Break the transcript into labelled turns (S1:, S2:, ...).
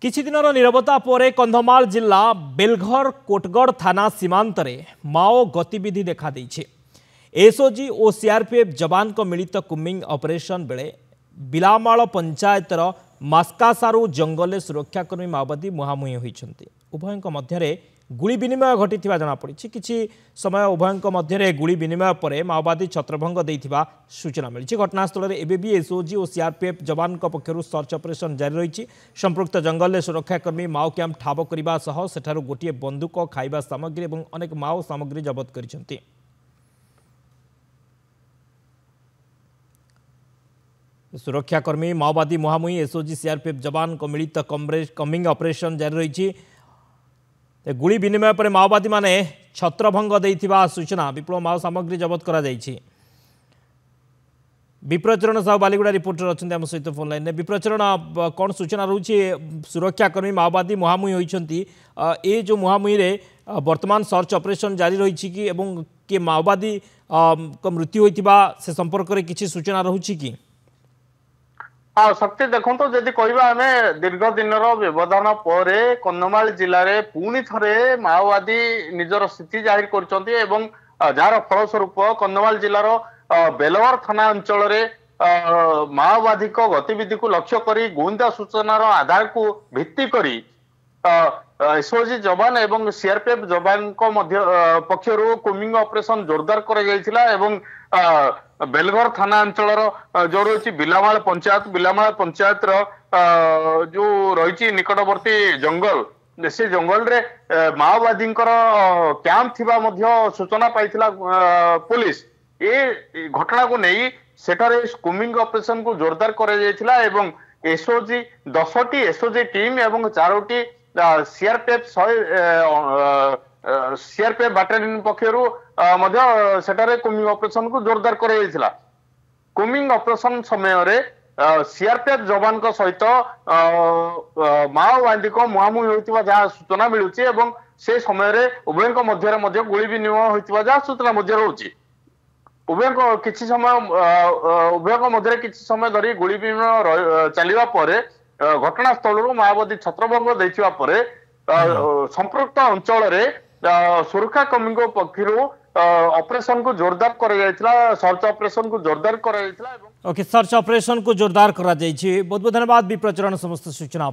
S1: किछि दिनर नीरवता पर कंधमाल जिला बेलघर कोटगढ़ थाना सीमांतरे माओ गतिविधि देखा देइछे। एसओजी और सीआरपीएफ जवान को मिलित कुम्बिंग ऑपरेशन बेले बिलामाल पंचायतर मास्कासारू जंगल सुरक्षाकर्मी माओवादी मुहांमुही होइछन्ति। उभयଙ୍କ ମଧ୍ୟରେ गुली विनिमय घटिथिबा जଣା पड़िछि। किछि समय उभयଙ୍କ ମଧ୍ୟରେ गुली विनिमय पर माओवादी छत्रभंग देइथिबा सूचना मिलिछि। घटनास्थल में एबे भी एसओजी और सीआरपीएफ जवान पक्षरु सर्च ऑपरेशन जारी रहिछि। संपृक्त जंगल सुरक्षाकर्मी माओ कैंप ठाब करबा सह सेठारु गोटिए बंदूक खाइबा सामग्री और अनेक माओ सामग्री जबत करिसेंति। सुरक्षाकर्मी माओवादी मुहांमुही एसओजी सीआरपीएफ जवान को मिलित कम्बिंग ऑपरेशन जारी रही। गुली विनिमय पर माओवादी माने छत्रभंग देइथिबा सूचना। विपुल माओ सामग्री जबत करा जाइछि। विप्रचरण साहू बालीगुड़ा रिपोर्टर अच्छा आम सहित फोन लाइन। विप्रचरण कौन सूचना रोचे? सुरक्षाकर्मी माओवादी मुहांमुही होइछन्ति। ए जो मुहांमुही रे वर्तमान सर्च ऑपरेशन जारी रही कि एवं के माओवादी को मृत्यु होइथिबा से संपर्क में किसी सूचना रोचे कि?
S2: हाँ शक्ति देखो जदि कहवा आम दीर्घ दिन व्यवधान पर कंधमाल जिले में पुणी थे माओवादी निजर स्थिति जाहिर कर जार फलस्वरूप कंधमाल जिलार बेलवर थाना अंचल माओवादी गतिविधि को लक्ष्य कर गुइंदा सूचनार आधार को भित्ति करी एसओजी जवान एवं सीआरपीएफ जवान पक्षर कुम्बिंग ऑपरेशन जोरदार कर बेलघर थाना अंचल जो रही बिलामाल पंचायत जो रही निकटवर्ती जंगल से जंगल रे माओवादी कैंप थिबा सूचना पाई पुलिस ए घटना को नहीं सेठारे कुम्बिंग ऑपरेशन को जोरदार करा एसओजी 10टी एसओजी टीम एवं 4टी सीआरपीएफ सीआरपीएफ बाटालियन पक्षरु सेठारे कुम्बिंग ऑपरेशन को जोरदार करा कुम्बिंग ऑपरेशन समय सीआरपीएफ जवान सहित माओवादी को मुहांमुही होइतिबा जहाँ सूचना मिलूँ से समय उभय गुली विनिमय होइतिबा जहाँ सूचना रोचे। उभय किछि समय धरी गुली विनिमय चलिबा परे घटनास्थल माओवादी छत्रभंग देइथिबा परे संपृक्त अंचल सुरक्षाकर्मी पक्षर ऑपरेशन को जोरदार करा सर्च ऑपरेशन को जोरदार करा।
S1: ओके, सर्च ऑपरेशन को जोरदार करा। बहुत बहुत धन्यवाद विप्रचरण समस्त सूचना।